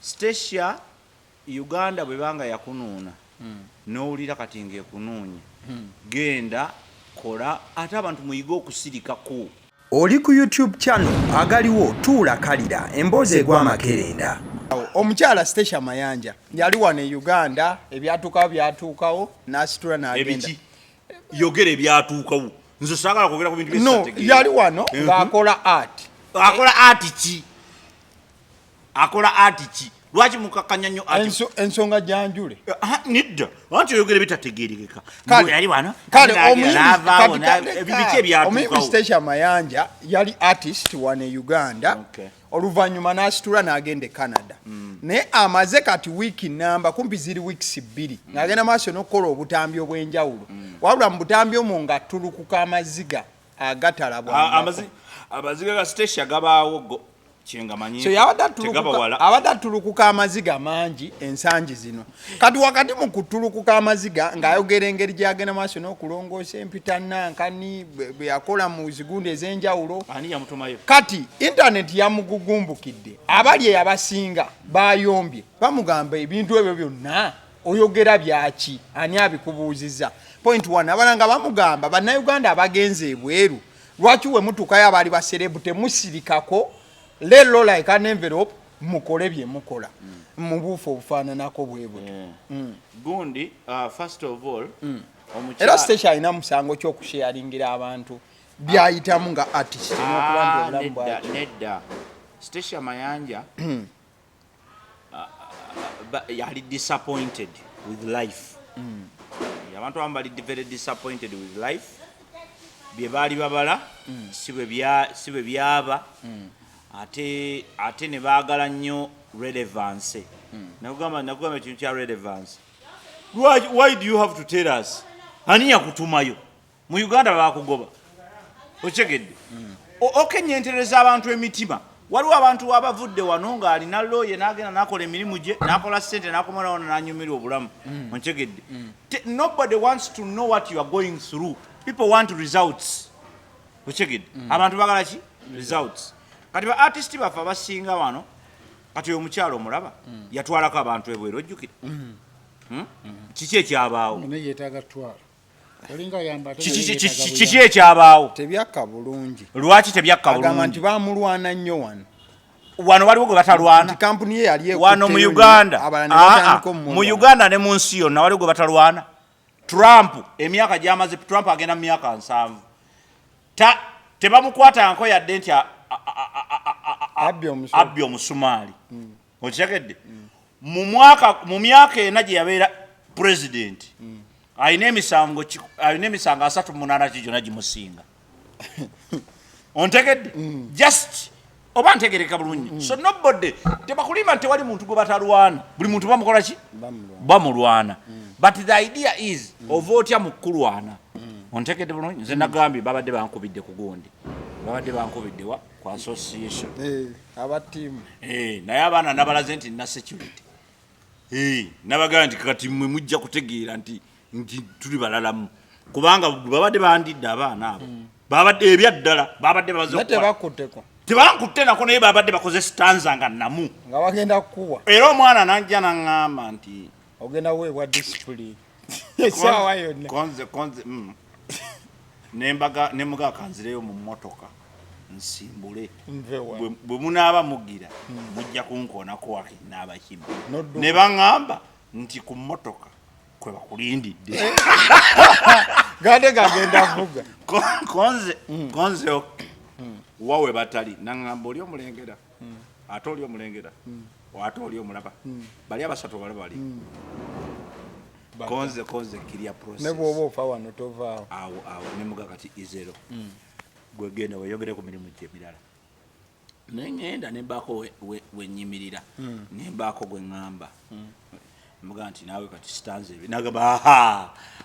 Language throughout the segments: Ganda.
Stacia Uganda bwebanga yakunuuna n'owulira kati ng'ekunuunye genda kola ate abantu muyiga okusirikako. Oli ku YouTube channel agaliwo tuula kalira emboozi egw'amakerenda. Omukyala Stacia Mayanja yali wano e Uganda ebyatuukawo byatuukawo n'asitula n'agenda. Ebiki yogera ebyatuukawo nze saagala kwogera ku bintu byesategeera. Yali wano ng'akola art. Akola art ki? Akola art ki? Lwaki mukakanya nnyo art? Ensonga janjule. Nidda. Lwaki oyogera ebitategeerekeka? Yali wano. Kale ebiki ebyatuukawo. Stacia Mayanja yali artist wano e Uganda. Oluvannyuma n'asitula n'agenda e Canada. Naye amaze kati wiiki namba kumpi ziri weeks 2 ng'agenda maaso n'okukola obutambi obw'enjawulo. Wabula mu butambi omwo ng'attulukuka amaziga agatalabwa. Amaziga ga Stacia gabaawo kyengamanyi. So yabadde attulukuka amaziga mangi ensangi zino. Kati wakati mu kuttulukuka amaziga ng'ayogera engeri gy'agenda maaso n'okulongoosa empita nankani bwe yakola mu zigundi ez'enjawulo. Ani yamutumayo? Kati internet yamugugumbukidde. Abali abasinga bayombye bamugamba ebintu ebyo byonna oyogera byaki ani abikubuuzizza. Point 1 abalanga bamugamba bannayuganda abagenze ebweru lwaki we mutuukayo abaali baserebu temusirikako lero like an envelope mukole bye mukola mu buufu obufaananako bwe butyo. Gundi first of all era Stacia alina musango ky'okusharingira abantu byayitamu nga artist n'okuba nti obulamu bwaki. Nedda Stacia Mayanja yali disappointed with life. Abantu abamu bali very disappointed with life. Bye baali babala si bwe byaba ate ne baagala nnyo relevance. Nakugamba ekintu kya relevance. Why do you have to tell us? Ani yakutumayo? Mu Uganda bakugoba. Okyegedde. Okenyentereza abantu emitima. Waliwo abantu abavudde wano ng'alina looye n'agenda n'akola emirimu gye n'akola ssente n'akomala wano n'anyumirwa obulamu. Onkyegedde. Nobody wants to know what you are going through. People want results. Okyegedde. Abantu bagala ki? Results. Kati ba artist baffe abasinga wano kati omukyalo omulaba yatwalako abantu ebweru ojjukire. Kiki ekyabaawo? Kiki ekyabaawo? Tebyakka bulungi. Lwaki tebyakka bulungi? Agamba nti baamulwana nnyo wano. Wano waliwo gwe batalwana. Kampuni ye yali wano mu Uganda. Mu Uganda ne mu nsi yonna waliwo gwe batalwana. Trump emyaka gy'amaze Trump agenda mu myaka 7. Tebamukwata nko yadde nti abbi omusumaali. Okitegedde? Mu myaka ena gye yabeera president alina emisango 38 gyonna gimusinga. Ontegedde? Just oba ntegereka bulungi. So nobody tebakulimba nti tewali muntu gwe batalwana. Buli muntu bamukola ki? Bamulwana. But the idea is ovotya mukulwana. Ontegedde bulungi? Nze nagambye babadde bankubidde ku gundi. Babadde bankubidde wa ku association. Aba team. Naye abaana nabalaze nti na security. Nabagamba nti kati mmwe mujja kutegeera nti tuli balalamu. Kubanga babadde bandidde abaana abo. Babadde ebyaddala babadde bazo. Tebakutteko. Tebankutte nako naye babadde bakoze stanza nga namu. Nga bagenda kukuwa. Era omwana najja n'aŋŋamba nti ogenda weebwa discipline. Esaawa yonna. Konze. Nemuga kanzireyo mu mmotoka nsimbule. Bwe munaaba mugira mujja kunkoonako wake n'abakibi. Ne baŋŋamba nti ku mmotoka kwe bakulindidde. Gade gagenda vuga. Konze wawe batali naŋŋamba oli omulengera ate oli omulengera ate oli omulaba bali abasatu bali. Konze kiria process. Ne bw'oba ofa wano tovaawo. Awo ne muga kati izero. Gwe genda weyongere ku mirimu gye emirala. Nengenda ne mbaako we nnyimirira. Ne mbaako gwe ŋŋamba. Muga nti naawe kati stanza ebi. Nagamba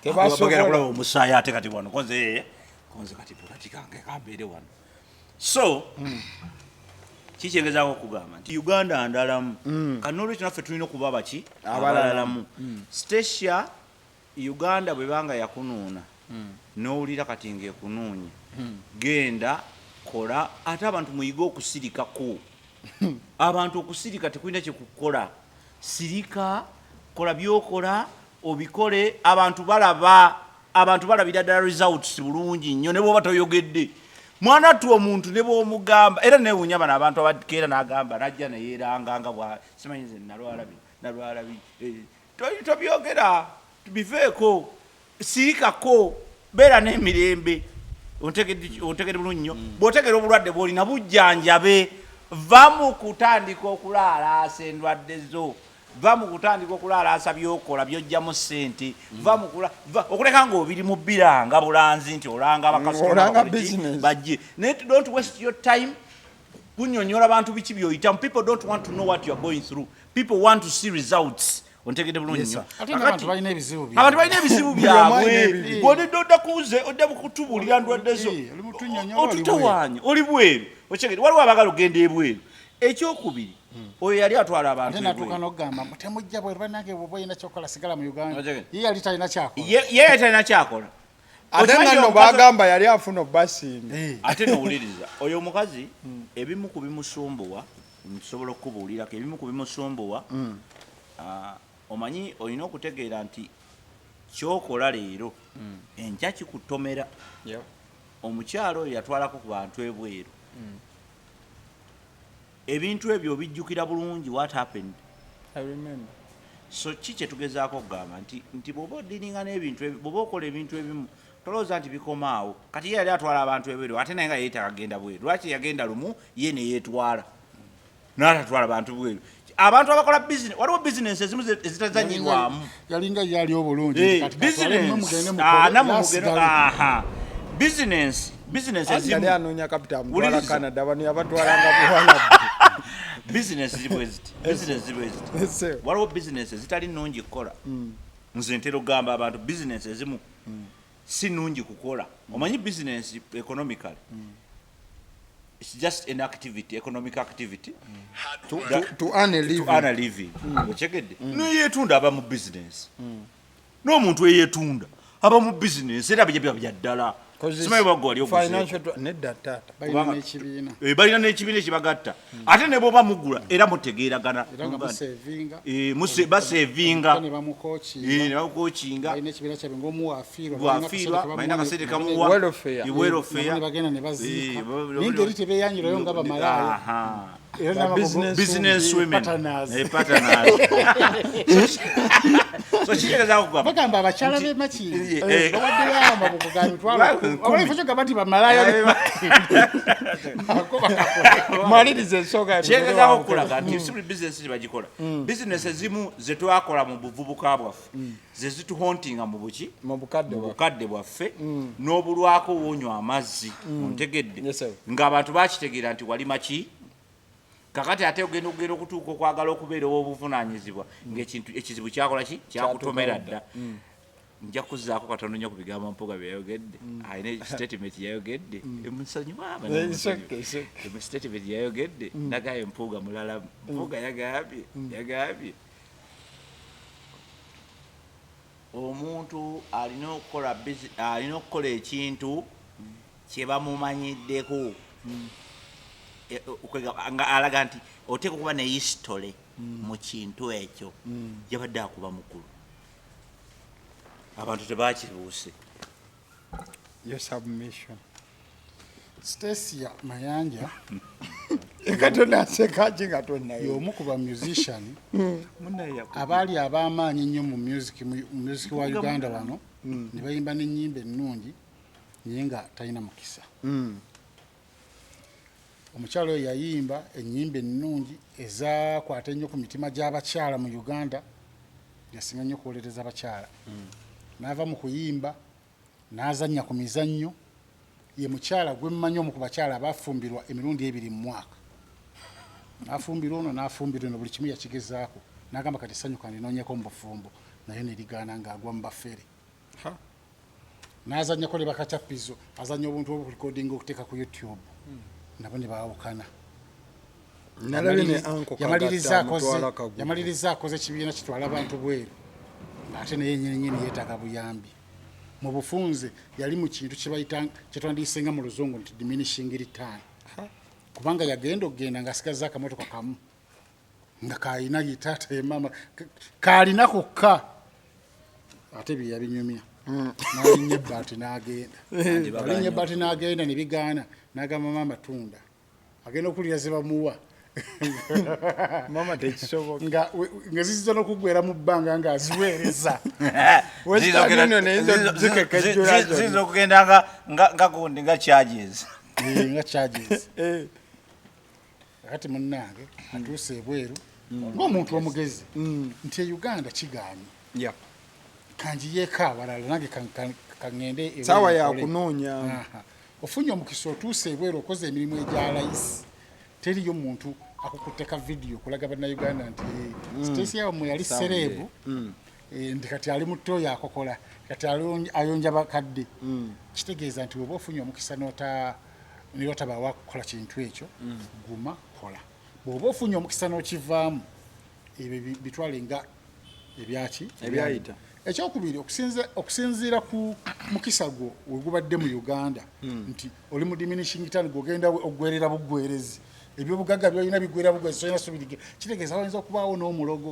bagenda kulaba omusaayi ate kati wano. Konze kati kange kambeere wano. So kikyengezaako okugamba nti Uganda ndalamu. Kanolwekyo naffe tulina okuba baki abalalamu. Stacia Uganda bwebanga yakunuuna n'owulira kati ng'ekunuunye genda kola ate abantu muyiga okusirikako. abantu okusirika tekulina kyekukola. Sirika, kola byokola, obikole, abantu balabira ddala results bulungi nnyo ne bw'oba toyogedde. Mwana tu omuntu ne bw'omugamba era neewuunya bano abantu abakeera n'agamba najja ne yeeranganga bwa simanyi nze nalwalabi tobyogera tubiveeko sirikako beera n'emirembe ontegedde bulungi nnyo bw'otegera obulwadde bw'olina bujjanjabe va mu kutandika okulaalaasa endwadde zo va mu kutandika okulaalaasa byokola byojjamu ssente okuleka ng'obiri mu biranga bulanzi nti olanga bajje naye don't waste your time kunnyonnyola abantu biki by'oyitamu. People don't want to know what you are going through. People want to see results. Ontegedde bulungi nnyo. Abantu balina ebizibu byabwe bw'odedde odda kuze odda kutubuulira ndwadde zo otutawaanye oli bweru okyegedde waliwo abaagala ogenda ebweru. Ekyokubiri oyo yali atwala abantu natuuka n'okugamba temujja bweru bannange bwoba olina kyokola sigala mu Uganda ye yali talina kyakola ye talina kyakola ate nga nno bagamba yali afuna obasinga ate nowuliriza oyo omukazi ebimu ku bimusumbuwa nsobola okubuulirako ebimu ku bimusumbuwa omanyi olina okutegeera nti kyokola leero enkya kikutomera. Omukyalo oyo yatwalako ku bantu ebweru ebintu ebyo obijjukira bulungi what happened. So ki kyetugezaako okugamba nti bw'oba odiringa n'ebintu bw'oba okola ebintu ebimu tolowooza nti bikomaawo. Kati ye yali atwala abantu ebweru ate naye nga ye takagenda bweru. Lwaki yagenda lumu ye ne yeetwala n'atatwala abantu bweru. Abantu abakola business waliwo business ezimu ezitazanyirwamu yalinga yali obulungi business yali anoonya kapita mutwala Canada bano yabatwalanga buwalabu. Business zibweziti waliwo business ezitali nnungi kukola. Nze ntera ogamba abantu business ezimu si nnungi kukola. Omanyi business economically it's just an activity, economic activity to earn a living. Ochegedde neyeetunda aba mu business n'omuntu eyeetunda aba mu business era bya ddala simanyi bagwa ali balina n'ekibiina ekibagatta ate ne bw'oba mugula era mutegeeragana basevinga ne bamukokinga bwafiirwa balina akaseere kamuwa welfare ningeri tebeeyanyirayo nga bamalaaya business women partners so kitegeeza okugamba bagamba abakyala b'emakiri bawadde yamba kukugambitwala olifo kyogamba nti bamalaaya maliriza ensonga kitegeeza okulaga nti si buli business tebagikola. Business ezimu ze twakola mu buvubuka bwaffe ze zituhontinga mu buki mu bukadde bwaffe n'obulwako wonywa amazzi ontegedde ng'abantu bakitegeera nti wali maki kakati ate ogenda okutuuka okwagala okubeera ow'obuvunaanyizibwa ng'ekintu ekizibu kyakola ki kyakutomera dda. Nja kuzzaako katono nnyo ku bigambo Mpuuga bye yayogedde alina statement yayogedde emusanyuwaaba statement yayogedde nagaye Mpuuga mulala Mpuuga yagambye omuntu alina okukola ekintu kye bamumanyiddeko nga alaga nti oteeka okuba ne history mu kintu ekyo yabadde akuba mukulu. Abantu tebakibuuse. Your submission. Stacia Mayanja katonda asekaaki nga tonnayo y'omu ku ba musician abaali ab'amaanyi nnyo mu music wa Uganda wano ne bayimba n'ennyimba ennungi naye nga talina mukisa. Omukyalo oyo yayimba ennyimba ennungi ezaakwata ennyo ku mitima gy'abakyala mu Uganda yasinga nnyo okuwolereza abakyala. N'ava mu kuyimba n'azannya ku mizannyo ye mukyala gwe mmanyi omu ku bakyala abafumbirwa emirundi 2 mu mwaka. N'afumbirwa ono n'afumbirwa ono buli kimu yakigezaako n'agamba kati sanyuka ndinoonyeko mu bufumbo naye ne ligaana ng'agwa mu bafere. N'azannyako ne bakacappizo azannya obuntu obulikodinga okuteeka ku YouTube nabo ne baawukana. Yamaliriza akoze ekibiina kitwala abantu bweru ate naye nnyini yeetaaga buyambi. Mu bufunze yali mu kintu kye twandiyisenga mu luzungu nti diminishing return. kubanga yagenda okugenda ng'asigaza akamotoka kamu nga kaalina ye taata ye maama kaalina kokka ate bye yabinyumya n'alinnya ebbaati n'agenda alinnya ebbaati n'agenda ne bigaana n'agamba maama tunda agenda okulira ze bamuwa mama tekisoboka nga ziziza n'okugwera mu bbanga ng'aziweereza ziza okugenda nga gundi nga charges nga charges kati munnange atuuse ebweru ng'omuntu omugezi nti Uganda kigaanye kanjiyeeko awalala nange kaŋŋende saawa yakunoonya ofunye omukisa otuuse ebweru okoze emirimu egya layisi teriyo muntu akukutteka vidiyo kulaga bannayuganda nti Stacy yammwe yali sereebu nti kati ali muto oyo akokola kati ayonja bakadde kitegeeza nti oba ofunye omukisa niwotabawa kukola kintu ekyo guma kola bw'oba ofunye omukisa n'okivaamu ebyo bitwale nga ebyayita ekyokubiri okusinziira ku mukisa gwo wegubadde mu Uganda nti oli mu diminishing return gwogenda ogwerera bugwerezi ebyobugagga byolina bigwera bugwerezi tolina subirige kitegeeza wayinza okubaawo n'omulogo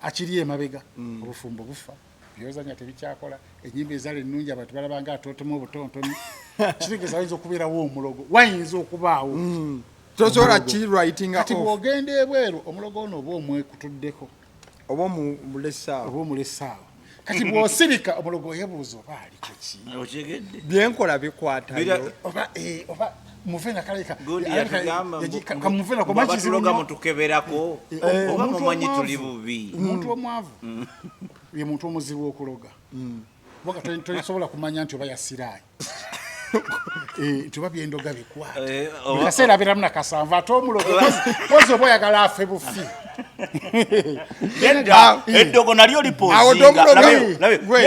akiri emabega obufumbo bufa byozanya tebikyakola enyimba ezaala ennungi abantu balabanga atootemu obutontoni kitegeeza wayinza okubeerawo omulogo wayinza okubaawo tosobola kirwriting kati bw'ogenda ebweru omulogo ono oba omwekutuddeko oba omulesaawo kati bw'osirika omulogo oyebuuza oba aliko ki byenkola bikwatayo oba muvena kaleka kamuvena kwa machi ziloga mutukeberako oba mumanyi tuli bubi omuntu omwavu ye muntu omuzibu okuloga boga tosobola kumanya nti oba yasirayi tuba byendoga bikwata kaseera biramu nakasanva ate omulogo kozi oba oyagala afe bufi eddogo nalyo lipozinga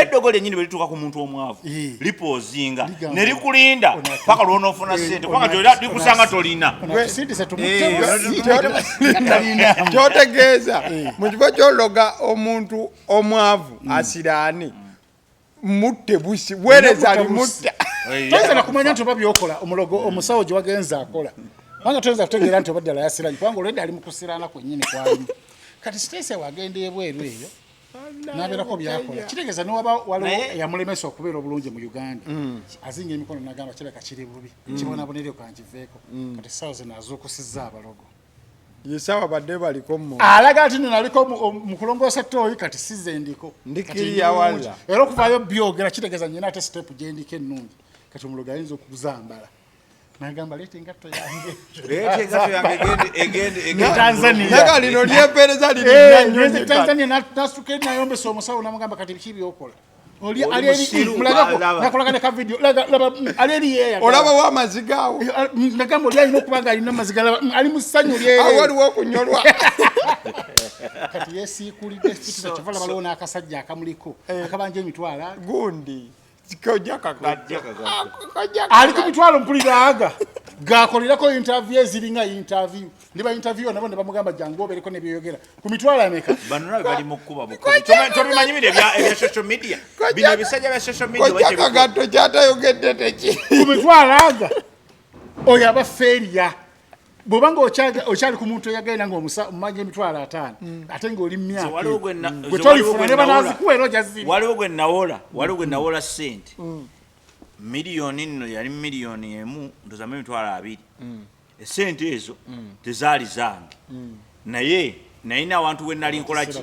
eddogo lyenyini bwe lituuka ku muntu omwavu lipozinga ne likulinda paka lw'onoofuna ssente kubanga likusanga tolina kyotegeeza mu kifo ky'ologa omuntu omwavu asiraani mutte busi weereza alimutta toyinza nakumanya nti oba byokola omulogo omusawo gye wagenza akola kubanga toyinza kutegeera nti obaddala yasiranye kubanga olwedde ali mu kusiraana kwennyini kwalimu kati Stacy wagenda ebweru eyo n'abeerako byakola kitegeeza niwaba waliwo eyamulemesa okubeera obulungi mu Uganda azinga emikono n'agamba kireka kiri bubi kibonaboneryo kankiveeko kati essaawa zino azuukusizza abalogo yesaawa badde baliko alaga nti naliko mu kulongoosa ettooyi kati sizze ndiko ndikiriyawaza era okuvaayo byogera kitegeeza nyina ate sitepu gyendiko ennungi kati omulogo ayinza okuzambala nagamba leeta engatto yange lino lyempeereza Tanzania nasuka nayombesa omusawo namugamba kati biki byokola olabawo amazigaawo nagamba oli alina okuba nga alina amaziga ali mu ssanyu waliwo okunyolwa kati yesiikulidde kyavala baliwo n'akasajja akamuliko akabanja emitwalo gundi ali ku mitwalo mpuliraaga gakolerako interview eziringa interview ndiba interview nabo ne bamugamba jangu obereko ne byogera ku mitwalo ameka bano nabe bali mu kuba bukobi tobimanyi bire ebya social media bino ebisajja bya social media kagato kyatayogedde teki ku mitwalo aga oyo aba failure bwobanga okyali ku muntu eyagenda ng'omumanya emitwalo 5 ate ng'oli mu myaka gwe tolifuna ne banazikuwa era ojaziri waliwo gwe nawola ssente miliyoni nno yali miliyoni emu ndozamu emitwalo 2 essente ezo tezaali zange naye nayina awantu we nali nkola ki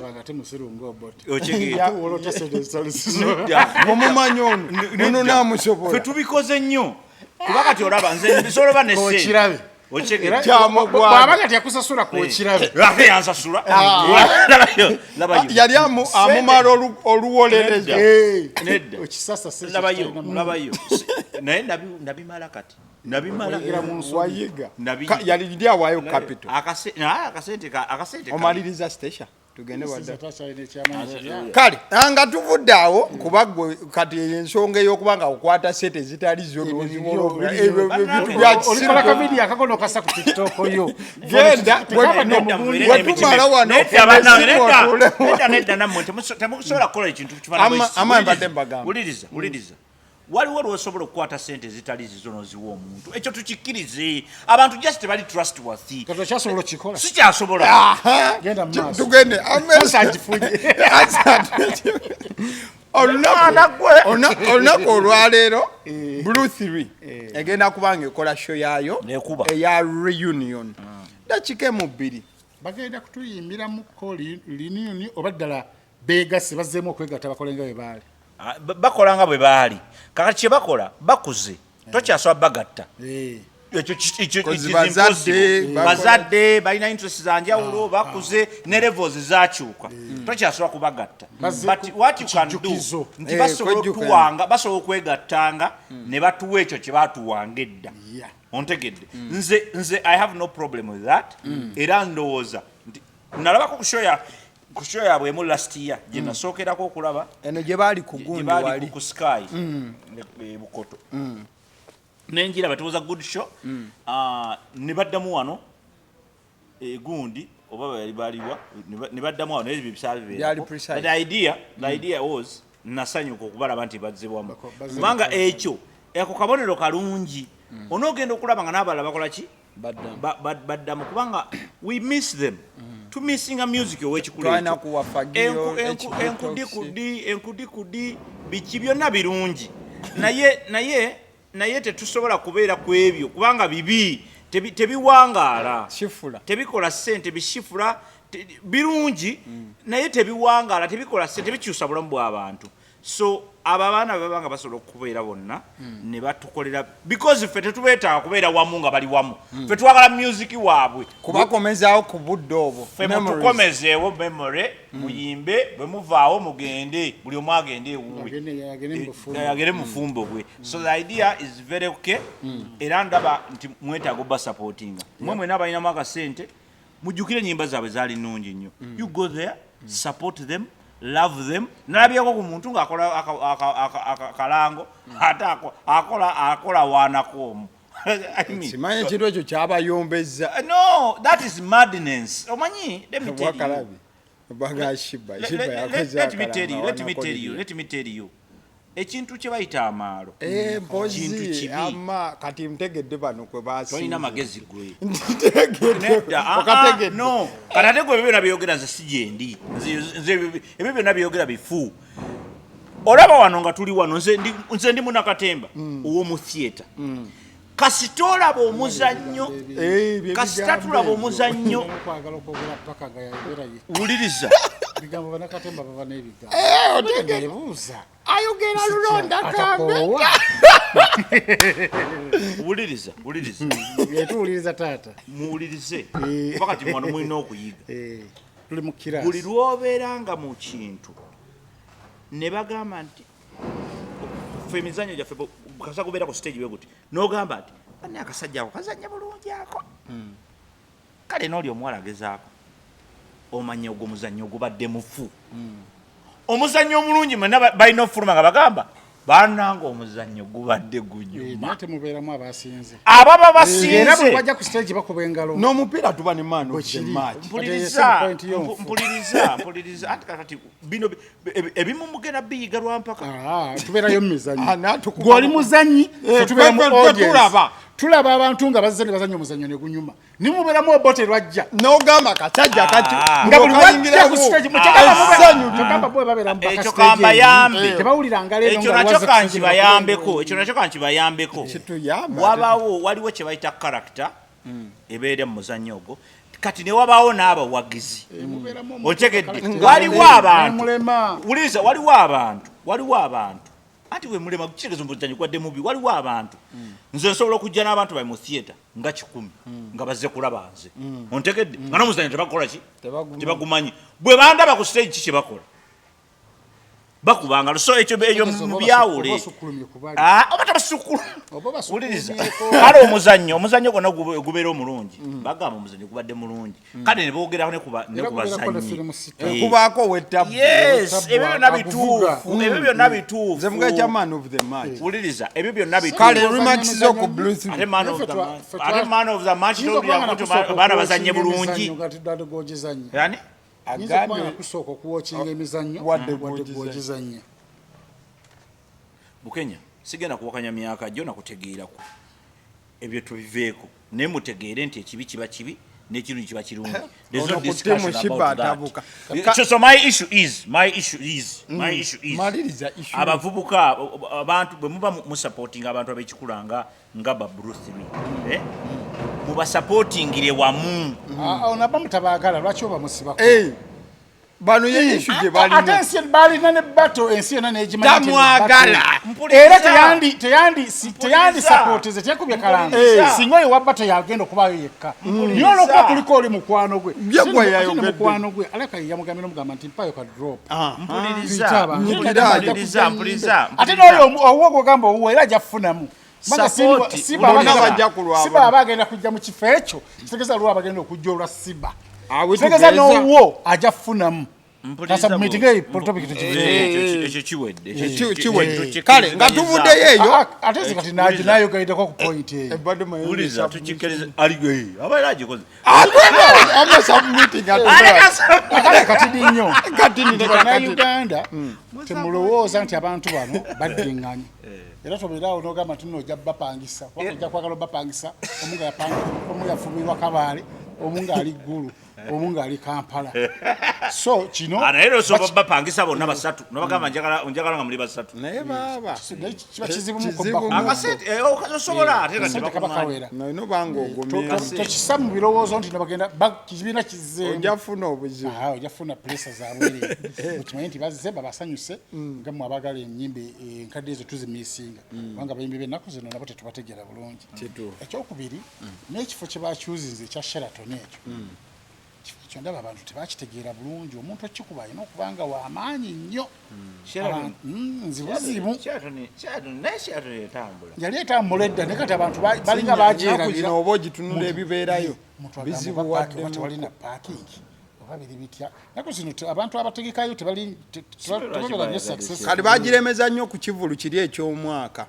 omumanyi ono namusobola fe tubikoze nnyo kuba kati olaba nze nsoboloba nessente bw'abaga teyakusasula kwokirabe yansasula yali amumala oluwolereza labayo naye nabimala kati wayiga yali ndi awaayo capital akasente omaliriza station tugende kale nga tuvudde awo kuba gwe kati ensonga ey'okuba nga okwata sente zitali zo olikola kavidiyo akakono okassa ku tiktok yo genda wetumala wano nedda nammwe temusobola kukola ekintu kifaanana amaye mbadde mbagamba wuliriza waliwo lwosobola okukwata sente zitali zizono ziwa omuntu ekyo tukikkirize abantu just tebali trustworthy kato kyasobola okikola sikyasobola genda mu maaso tugende olunaku olwaleero blue 3 egenda kubanga ekola show yaayo Nekuba. eya reunion dakiika emu bbiri bagenda kutuyimbiramu ko linini oba ddala beegasse bazzeemu okwegatta bakolenga bwe baali bakola nga bwe baali kakati kye bakola bakuze tokyasobola bagatta bazadde balina interest za njawulo bakuze ne levels zakyuka tokyasobola kubagatta but what you can do kijjukizo. nti basobola okutuwanga basobola okwegattanga ne batuwa ekyo kye batuwanga edda Yeah. ontegedde nze I have no problem with that era ndowooza nti nalabako ku show yabwe emu last year gye nasookerako okulaba eno gye baali ku gundi bali wali ku Sky Bukoto nenjira batuuza good show ne baddamu wano gundi oba bali baliwa ne baddamu wano ebyo bisabe Byali precise. but the idea was nasanyuka okubalaba nti bazzebwamu kubanga ekyo ako kabonero kalungi onoogenda okulaba nga n'abalala bakola ki baddamu kubanga we miss them tumissinga music ow'ekikulu Twana kuwafagiro, enkudi biki byonna birungi naye tetusobola kubeera ku ebyo kubanga bibi tebiwangaala Shifula. tebikola ssente bishifula birungi naye tebiwangaala tebikola ssente tebikyusa bulamu bw'abantu so abo abaana babanga basobola okubeera bonna ne batukolera because ffe tetubeetaaga kubeera wamu nga bali wamu ffe twagala music waabwe kubakomezaawo ku budde obwo ffe Memories. mutukomezeewo memory muyimbe bwe muvaawo mugende buli omu agende ewuwe agere mufumbo bwe so the idea is very okay era ndaba nti mwetaaga obba supportinga mwe mwena abalinamu akasente mujjukire ennyimba zaabwe zaali nnungi nnyo you go there support them love them nalabyeko ku muntu ng'akola akalango ate akola waanakoomu simanyi ekintu ekyo kyabayombezza no that is madness omanyi let me tell you wakalabi baga shiba let me tell you ekintu kye bayita amaalo kintu mpozi kibi ama kati mtegedde bano kwe basi tolina magezi gwe ntegedde okategedde no katate gwe byonna byogera nze sijendi ebyo byonna byogera bifu olaba wano nga tuli wano nze ndi munakatemba ow'omu theatre kasita olaba omuzannyo kasita tulaba omuzannyo okwagala okwogera paka gayogeraye wuliriza bigambo banakatemba baba n'ebigambo otegedde ebuuza ayogera lulonda kambe atakoowa wuliriza yetuwuliriza taata muwulirize pakati mwano mulina okuyiga tuli mu kirasi buli lwobeera nga mu kintu ne bagamba nti ffe emizannyo gyaffe kasa kubeera ku stage bwe guti n'ogamba nti banne akasajja ako kazannya bulungi ako kale n'oli omuwala agezaako omanya ogwo muzannyo ogubadde mufu omuzannyo omulungi mwena balina okufuluma nga bagamba bannanga omuzannyo gubadde gunyuma naye temubeeramu abasinze ababa era bwe basinze bajja ku stage bakuba engalo n'omupiira tuba ne man of the Bwekiri. match mpuliriza ati kakati bino ebimu mugenda biyiga lwampaka tubeerayo mu mizannyo natukuba gw'oli muzannyi ffe tubeera mu ffe audience. tulaba. tulaba abantu nga bazze ne bazannya omuzannyo ne gunyuma nimubeeramu obote lwajja n'ogamba kasajja kati nga buli wajja ku stage mukyagamba bwe babeera mu ekyo kambayambe tebawulira ngaleero ekyo nakyo kankibayambeko kituyamba waliwo kye bayita karakita ebeere mu muzannyo ogwo kati ne wabaawo n'abawagizi otegedde waliwo abantu wuliriza waliwo abantu anti we mulema kitegeeza omuzannyo gwadde mubi waliwo abantu nze nsobola okujja n'abantu bali mu theatre nga 100 nga bazze kulaba nze ontegedde nga n'omuzannyo tebakola ki tebagumanyi bwe bandaba ku stage kiki bakola bakubanga so ekyo mu byawule oba tabasukulu wuliriza kale omuzannyo gwonna gubeera omulungi bagamba omuzannyo gubadde mulungi kale ne boogeraho ne ku bazannyi kubaako wettabu yes ebyo byonna bituufu nze muga kya man of the match wuliriza ebyo byonna kale rematchizo ku blue three ate man of the match baana bazannye bulungi yani agambye kusooka okuwookinga emizannyo wadde gwogizannye Bukenya sigenda kuwakanya myaka gyo nakutegeerako ebyo tubiveeko naye mutegeere nti ekibi kiba kibi n'ekirungi kiba kirungi. There's no discussion about that. So my issue is abavubuka abantu bwe muba musupporting abantu abekikulanga nga Bruce Lee muba supportingire wamu onaba mutabagala lwaki oba musibako bano ye issue je bali ate ensi balina ne battle ensi yona n'egimanyi tamwagala era teyandi support ze tekubye kalanga singa oyo wa battle yagenda okubayo yekka niyo olwokuba kuliko oli mukwano gwe mukwano gwe aleka yamugambira omugamba nti mpayo ka drop mpuliriza ate n'oyo owuwo gwogamba owuwo era ajafunamu siba abagenda kujja mu kifo ekyo kitegeza lwa abagenda okujja olwa siba tegeza n'owuwo ajafunamu kale nga tuvuddeyo eyo ate kati nayo gaideko ku point eyo kati dinyo Uganda temulowooza nti abantu bano baddiŋŋanye era tobeerawo n'ogamba nti nojja bapangisa wakujja kwagala bapangisa omu yafumirwa Kabaale omu ng'ali Ggulu omu ng'ali Kampala so kino naye osobola bapangisa bonna basatu nobagamba njagala nga muli basatu naye baba kiba kizibu osobola ate kabakawera no banga ogomye tokisa mu birowoozo nti nobagenda kibiina kizeemu ojafuna obuzibu ojafuna puresa zabwere okimanyi nti bazze babasanyuse nga mmwe abagala ennyimbe enkadde ezo tuzimiisinga kubanga abayimbi b'ennaku zino nabo tetubategeera bulungi ekyokubiri n'ekifo kye bakyuzinze ekya Sheraton ekyo kifo ndaba abantu tebakitegeera bulungi omuntu okikuba alina okuba nga w'amaanyi nnyo nzibuzibu yali etambula edda naye kati abantu balinga bagyerabira oba ogitunula ebibeerayo bizibu wadde tewalina paakingi oba biri bitya naku zino abantu abategekayo tebabera nnyo success kati bagiremeza nnyo ku kivulu kiri eky'omwaka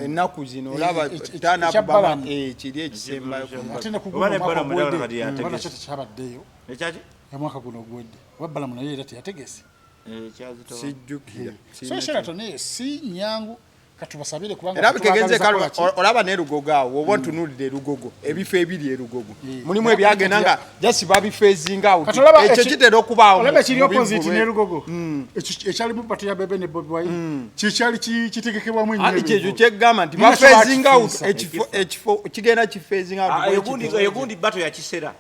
ennaku zino olaba tanakubama kiri ekisembayo ate nekugubana kyo tekyabaddeyo omwaka guno ogwedde oba Balamu naye era teyategese sijjukira so Sheraton eyo si nyangu katubasabire kubanga era bitegeeze kale olaba ne Lugogo awo oba ntunulire Lugogo ebifo ebiri Lugogo mulimu ebyagenda nga just babifeezinga out ekyo kitera okubaawo olaba kiri opposite ne Lugogo ekyali mu battle ya Bebe ne Bobi Wine kikyali kitegekebwa mu nnyo ekyo kyegamba nti bafeezinga out ekifo kigenda kifeezinga out egundi battle ya kisera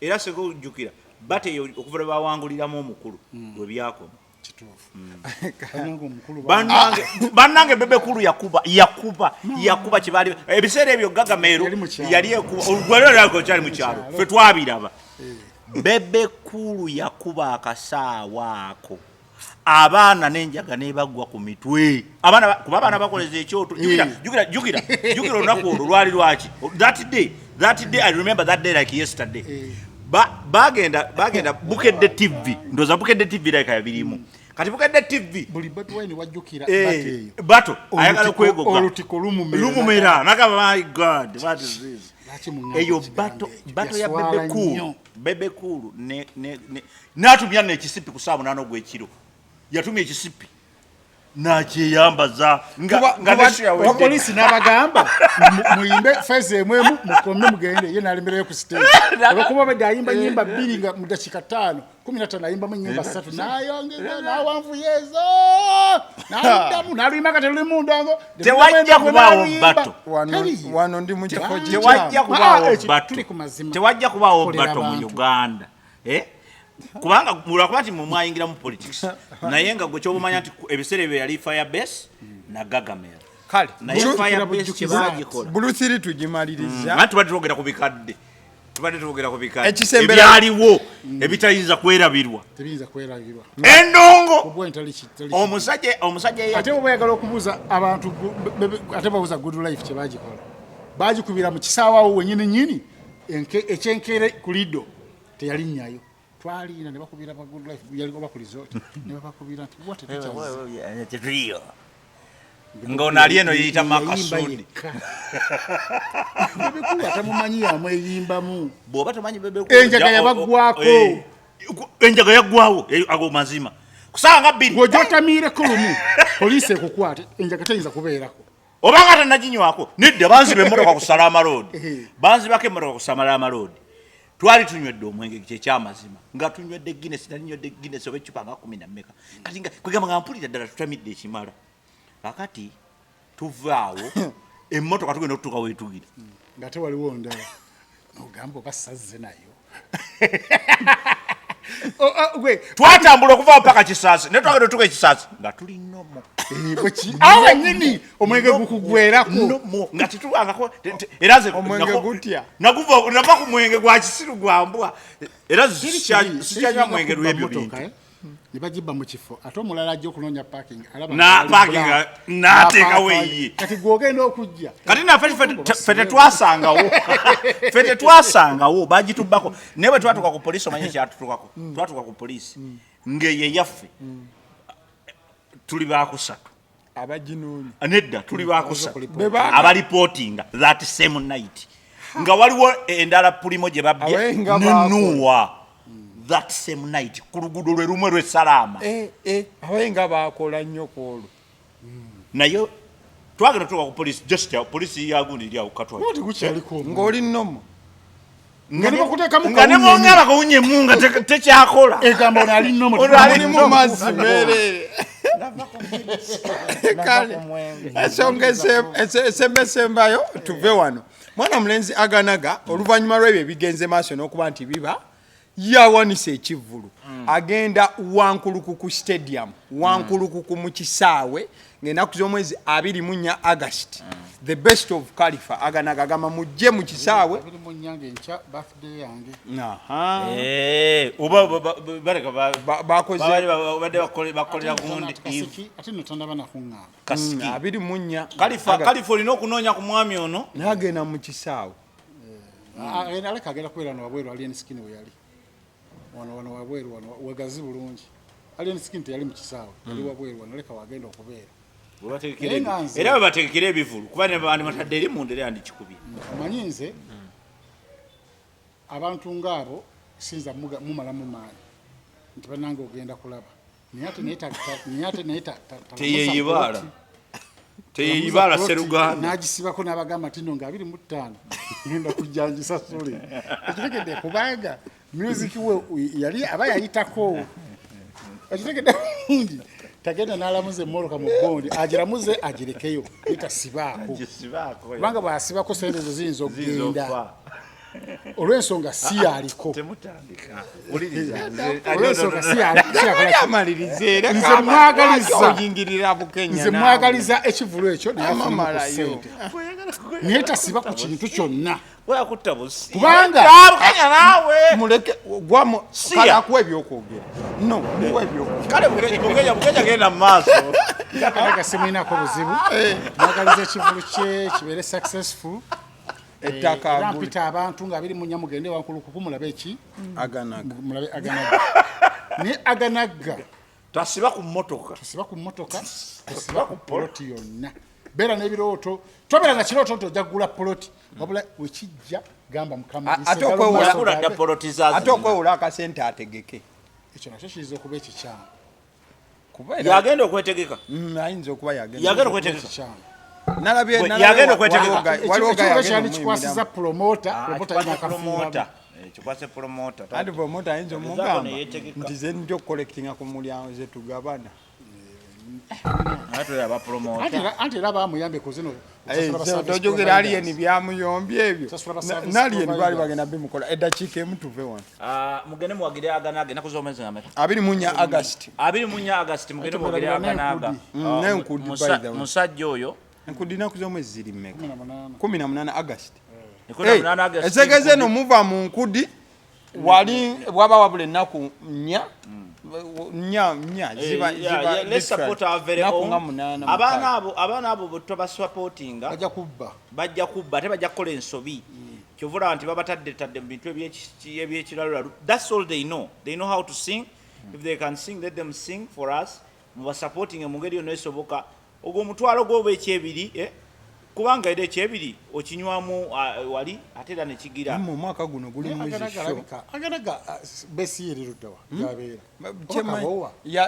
era seko jukira battle okuva bawanguliramu omukulu bwe byakoma bannange Bebe Kulu yakuba kibali ebiseera ebyo Gaga Meru yali ekuba kyali mu kyalo ffe twabiraba Bebe Kulu yakuba akasaawa ako abaana n'enjaga nebagwa ku mitwe kuba abaana bakoleza ekyoto jukira olunaku olwo lwali lwaki that day I remember that day like yesterday bagenda Bukedde TV ndoza Bukedde TV like yabirimu kati Bukedde TV buli Bobi Wine wajjukira bato ayagala kwegoga olutiko lumumera nakaba my God what is this eyo bato ya Bebe Kulu natumya n'ekisipi ku saa 8 ogw'ekiro yatumya ekisipi nakyeyambaza nga polisi n'abagamba muyimbe feze emwemu mukombe mugende ye nalemberayo ku stage olwokuba badde ayimba nyimba 2 nga mu dakika 5 15 ayimbamu nyimba 3 nayongeza nawanvuyezo naludamu naluyimba kati luli mundongo tewajja kubaawo bato wano ndi mu kifo tewajja kubaawo bato mu Uganda kubanga mulwakuba nti mwayingira mu politics naye nga gwe kyobumanya nti ebiseera ebyo yali Firebase na Gaga Meru kale naye Firebase kyebagikola bulusiri tugimaliriza anti tubadde twogera ku bikadde ebyaliwo ebitayinza kwerabirwa endongo omusajja ate bayagala okubuuza abantu ate babuuza Good Life kyebagikola bagikubira mu kisaawawo wenyini nyini ekyenkere ku lido teyalinyayo twalina ne bakubira ba Good Life yali oba ku resort ne bakubira nti what is real ngona alieno yita Makasudi Bebe Kulu atamumanyi yamweyimbamu bwoba tomanyi Bebe Kulu enjaga yabagwako enjaga yagwawo ago mazima kusanga 2 gojota mire kulumu police ekukwate enjaga tayinza kubeerako obanga tanaginywako nedda banziba emmotoka ku Salama Road banzibako emmotoka ku Salama Road twali tunywedde omwenge kyekyamazima nga tunywedde Guinness nalinywedde Guinness oba eccupa nga 10 na mmeka kati nga kwegamba nga mpulira ddala tutamidde ekimala kakati tuvaawo emmotoka tugenda okutuuka weetugira ngate waliwo ndala ogamba oba sazze nayo twatambula okuvaawo paka Kisaasi ne twagenda otuuka ekisaasi nga tuli nomo awe nyini omwenge gukugwerako nga titulangako era nze omwenge gutya nava ku mwenge gwa kisiru gwa mbwa era sikyanywa mwenge lw'ebyo ne bagibba mu kifo ate omulala ajja okunoonya parking n'ateekawo eyiye kati gwogenda okujja kati naffe ffe tetwasangawo bagitubbako naye bwe twatuuka ku poliisi omanye kyatutukako twatuuka ku poliisi ng'eyo eyaffe tuli bakusatu abaginoonya nedda tuli bakusatu abalipootinga that same night nga waliwo endala pulimo gye babbye nenuwa that same night ku luguudo lwe lumwe lw'Esalaama abayenga bakola nnyo kwolwo naye twagenda tutuuka ku poliisi just poliisi yagundi eri awo katwali ng'oli nnomo nga ne mwongera bakawunyemu nga tekyakola egamba ono ali nnomo oli mu mazzi meerere kale ensonga esembesembayo tuve wano mwana omulenzi aganaga oluvannyuma lw'ebyo ebigenze maaso n'okuba nti biba yawanisa ekivvulu agenda wankulukuku stadium wankulukuku mu kisaawe ng'ennaku z'omwezi 24 August the best of Khalifa aganaga agamba mujje mu kisaawe oba bakolera gundi kasiki 24 Khalifa olina okunoonya ku mwami ono n'agenda mu kisaawe aleka agenda kubeera no wabweru alien skin we yali wano wabweru wano wegazi bulungi alien skin teyali mu kisaawe yali wabweru wano aleka wagenda okubeera era bwe bategekera ebivulu kuba ne bandi batadde eri munda era andikikubye amanyi nze abantu ng'abo sinza mumalamu maanyi nti banange ogenda kulaba naye ate teyeyibaala Seruganda n'agisibako n'abagamba nti no nga 25 ngenda kujja ngisasule ekitegedde kubanga music we yali aba yayitako ekitegedde bulungi tagenda n'alamuza emmoloka mu bondi agiramuze agirekeyo etasibaako kubanga bw'asibako sente ezo ziyinza okugenda olw'ensonga si yaliko olw'ensonga si nze mwagaliza ekivulu ekyo naye naye tasiba ku kintu kyonna kubanga muleke gwamu kala akuwa ebyokwogera no muwa ebyokwogera kale Bukenya genda mu maaso kale simulinako buzibu mwagaliza ekivulu kye kibeere successful ettaka mpita abantu nga 24 mugende wankulukuku mulabe eki mulabe aganaga ne aganaga tasiba ku mmotoka tasiba ku poloti yonna beera n'ebirooto tobeera na kirooto nti ojja kugula poloti wabula wekijja gamba mukama ate okwewula akasente ategeke ekyo nakyo kiyinza okuba ekikyamu yagenda okwetegeka ayinza okuba yagenda okwetegeka yagenda okwetegeka kikwasiza promota kikwase promota ati promota ayinza omugamba nti ze nja okukolektinga ku mulyango ze tugabana anti era bamuyambe zino tojogera aliyeni byamuyombye ebyo naliyeni baali bagenda bimukola eddakiika emu tuve wano mugende muwagire aganaga enaku z'omwezi nga 24 August 24 August mugende muwagire aganaga n'enkudi musajja oyo enkudi enaku z'omwezi ziri mmeka 18 August esegeze eno muva mu nkudi wali bwaba wabula ennaku 4 abaana abo bwetubasupportinga bajja kubba ate bajja kukola ensobi kyovula nti babatadde mu bintu ebyekiralula. That's all they know how to sing. If they can sing, let them sing for us. Mubasupporting mu ngeri yonna esoboka ogwo omutwalo gw'oba ekyebiri kubanga era ekyebiri okinywamu wali ate era nekigira mu mwaka guno guli mwezi aganaga besi yeriruddawa gabeera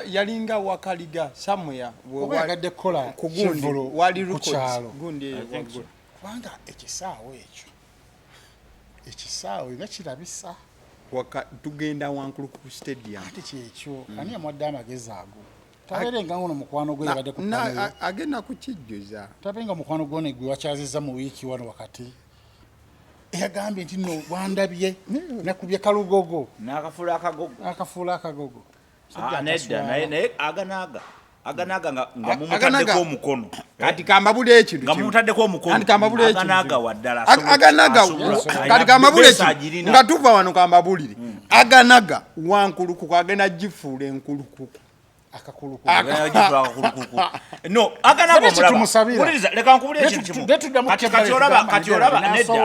yalinga wakaliga samwea yagadde kukola kugundi wali kukyalo gundi kubanga ekisaawe nga kirabisa tugenda wankulu ku stadium ate kyekyo ani amwadde amagezi ago tabeerenga ngono mukwano gwe yabadde ku agenda kukijjuza tabenga mukwano gwe gwe wakyaziza mu wiiki wano wakati yagambye nti no wandabye nakubye kalugogo akafuula akagogo nedda naye aganaga nga mumutaddeko omukono kati kambabule ekintu nga mumutaddeko omukono kati kambabule ekintu aganaga waddala kati kambabule ekintu nga tuva wano kambabulire aganaga wankulukuku agenda gifuula enkulukuku no aganaga leka nkubulire ekintu kimu kati olaba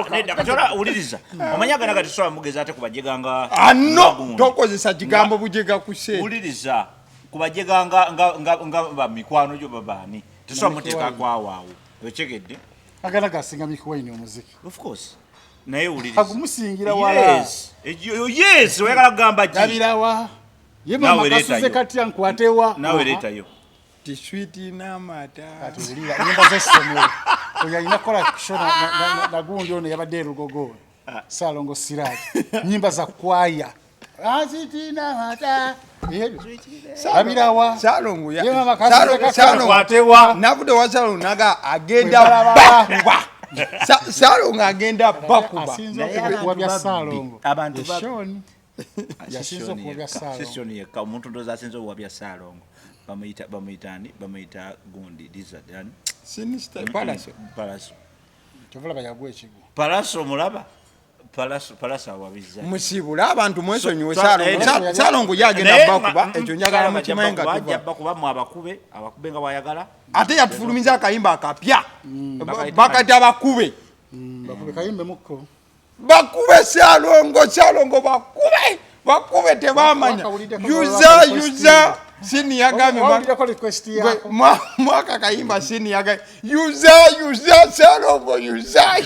nedda kati olaba wuliriza omanyi aganaga tusobola mugeza ate kubajega nga no tokozesa kigambo bujega kuse wuliriza kubajega nga bamikwano gyo babaani tusobola muteeka kwawaawo okyegedde aganaga asinga mikuwaini omuziki of course naye wuliriza agumusingira wala yes oyagala kugamba ki gabirawa yemama kasuze katya nkwatewa nawe leetayo tiswiti n'amata kati ulira nyimba z'essomero oyo alina kukola kushona nagundi ono yabadde erugogo Salongo Siraji nyimba za kwaya asiti n'amata abirawa Salongo yemama kasuze katya nkwatewa nabude wa Salongo naga agenda bakuba Salongo agenda bakuba asinza okuwa bya Salongo abantu shoni yasinza okuwa bya Salongo session yekka omuntu ndoza asinza okuwa bya Salongo bamuyita gundi dizadani sinister palaso tovala bayagwe ekigo palaso mulaba palaso awabiza musibula abantu mwesonyiwe Salongo yagenda bakuba ekyo njagala mukimenga bakuba mu abakube nga bayagala ate yatufulumiza akayimba akapya bakati abakube bakube kayimbe mukko bakube Salongo bakube tebamanya yuza sini yagami mwaka kayimba sini yagami yuza Salongo yuza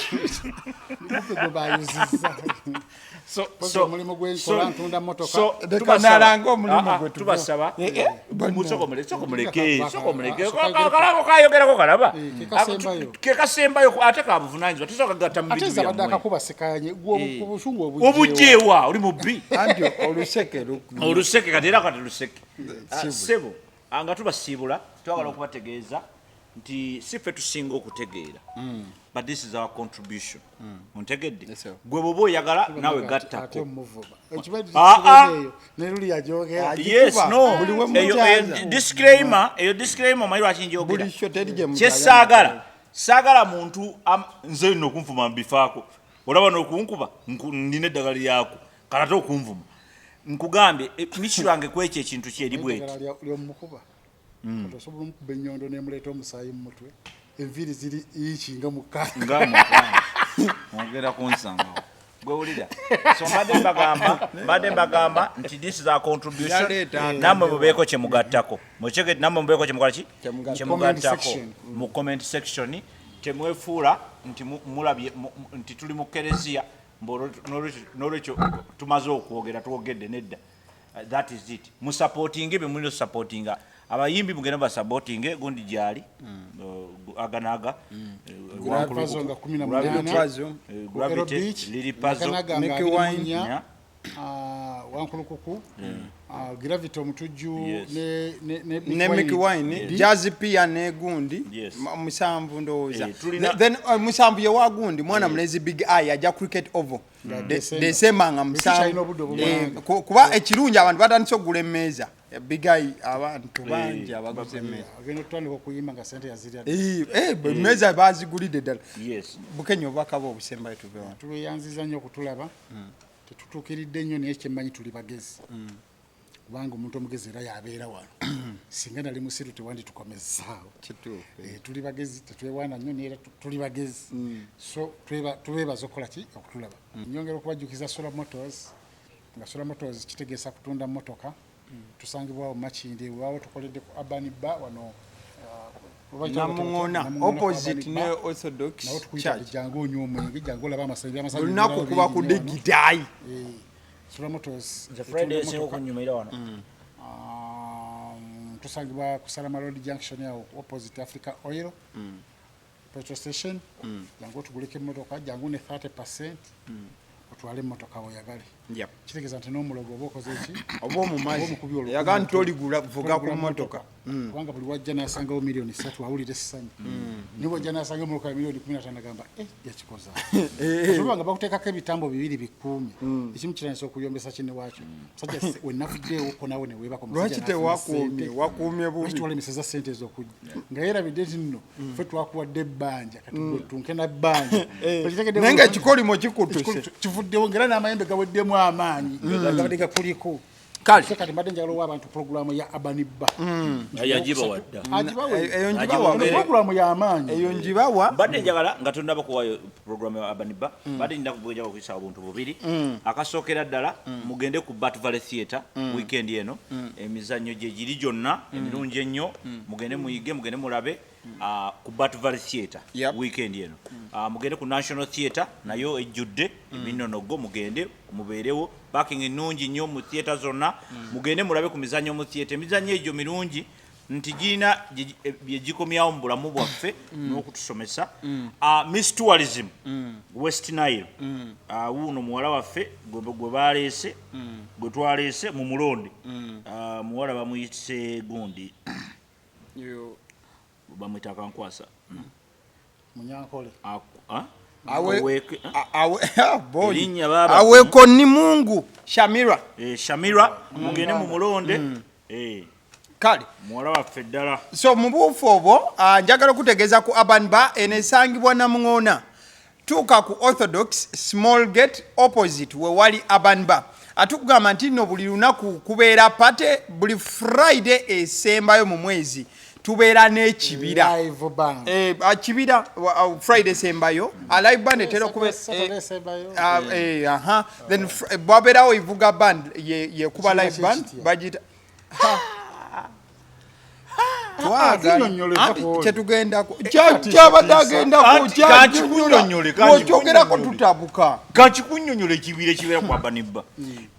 mulimu gwenkola ntunda motoka nalanga omulimu gwe tubasaba muleke kayogerako kalaba kekasembayo ate kabuvunanyizibwa tusobola kagatta mu bintu byammwe akakuba sekanye obusungu obujjeewa oli mubbi oluseke kati era kati luseke sebo nga tubasiibula twagala okubategeeza nti sife tusinga okutegeera but this is our contribution ontegedde gwe bwoba oyagala nawe gattako yes no disclaimer omanyi lwaki njogera kyesaagala muntu nze nno okunvuma mubifaako olaba n'okunkuba nina eddagala lyako kalate okunvuma nkugambye mikiru wange kwekyo ekintu kyeri bweti osobola omukuba ennyondo nemuleeta omusaayi mu mutwe enviiri ziri ikinga mukaaga ogera kunsangawo gwewulira so mbadde mbagamba nti this is our contribution nammwe mubeeko kyemugattako mukyegeti nammwe mubeeko kyemugattako mu comment section temwefuula nti mulabye nti tuli mu kereziya n'olwekyo tumaze okwogera twogedde nedda that is it musupportinge be mulina supportinga abayimbi mugenda basupportinge gundi gyali aganaga wankulukuku Gravity omutujju ne Mickey Wine Jazzy Pia ne gundi musanvu ndowooza then musanvu ye wagundi mwana mulezi Big Eye ajja cricket oval December nga musanvu kuba ekirungi abantu batandise okugula emmeeza Big Eye abantu bangi abaguze emmeeza agenda tutandika okuyimba nga sente yazirya emmeeza bazigulidde ddala Bukenya obubaka bwe obusembayo tuvewa tulweyanziza nnyo okutulaba tetutuukiridde nnyo naye kyemmanyi tuli bagezi kubanga omuntu omugezi era yabeera wano singa nali musiru tewandi tukomezaawo tuli bagezi tetwewaana nnyo naye tuli bagezi so tubeebaza okukola ki okutulaba nyongera okubajjukiza Solar Motors nga Solar Motors kitegeeza kutunda motoka tusangibwawo Makindi waawo tukoledde ku Urban Bar wano Namuŋona opposite ne Orthodox nawo tukuyita Church jangu onywa omwenge jangu olaba amasanyu olunaku kuba ku digitayi Solar Motors The Friday esinga okunyumira wano. tusangibwa ku Salama Road Junction yawo opposite Africa Oil petrol station jangu otuguleko emmotoka jangu ne 30% otwale emmotoka oyagale kitegeeza nti n'omulogo oba okoze ki oba omumazi yaga nti oligula vuga ku mmotoka kubanga buli wajja n'asangawo miliyoni 3 awulira essanyu niba ojja n'asanga emmotoka ya miliyoni 15 agamba yakikoza nga bakuteekako ebitambo bibiri bikuumi ekimu kiranyisa okuyombesa kinne waakyo musajja wenavuddeewo ko nawe neweebako lwaki tewakuumye bubi tuwalemeseza ssente ez'okujja nga yeerabidde nti nno ffe twakuwadde ebbanja katunke na bbanja naye nga ekikolimo kikutuse kivuddewo ngera n'amayembe gaweddemu amaanyi gabadde gakuliko kale kati mbadde njagala owa abantu programu ya Abaniba Yagiba wadda. eyo njibawa programu ya amaanyi eyo njibawa Mbadde njagala nga tonnaba kuwayo programu ya Abaniba. Mbadde njagala kubwejja okuyisa obuntu bubiri. Akasookera ddala mugende ku Bat Valley Theatre weekend eno. Emizannyo gye giri gyonna emirungi ennyo. Mugende muyige mugende mulabe. Ku Bat Valley Theatre weekend eno. Mugende ku National Theatre nayo ejjudde eminonogo mugende mubeerewo parking ennungi nnyo mu theatre zonna mugende mulabe ku mizannyo mu theatre emizannyo egyo mirungi nti girina bye gikomyawo mu bulamu bwaffe n'okutusomesa. Miss Tourism West Nile wuuno muwala waffe gwe baleese gwe twaleese mu mulonde muwala bamuyise gundi bamwita akankwasa Munyankole aweko ni Mungu Shamira Shamira mugende mu mulonde kale muwala waffe ddala. So mu buufu obwo njagala okutegeeza ku Abaniba enesangibwa Namuŋona tuuka ku Orthodox Small Gate opposite we wali Abaniba atukugamba nti nno buli lunaku kubeera pate buli Friday esembayo mu mwezi tubeera n'ekibira kibira Friday sembayo live band etera then bwabeerawo ivuga band yekuba live band bagita kyetugendako kyabadde agendakookyogerako tutabuka kakikunyonyole ekibira ekibeera ku Abaniba.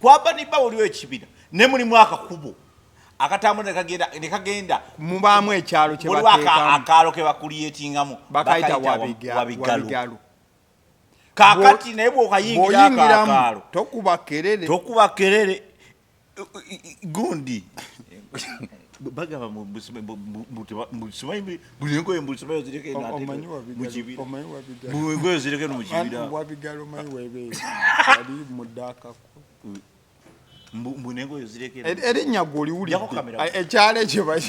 Ku Abaniba waliwo ekibira ne mulimu akakubo akatambula ne kagenda mubaamu ekyalo kye akaalo ke bakuliyetingamu bakayita Wabigalu kakati naye bw'okayingira akaalo tokuba kerere gundi bagaba bulengoye mbusimayo zireke bulengoye zireke mu kibira Wabigalu manyi webeera ali mudaka mbunengoye zireke erinnya gw'oliwulidde ekyalo ekyo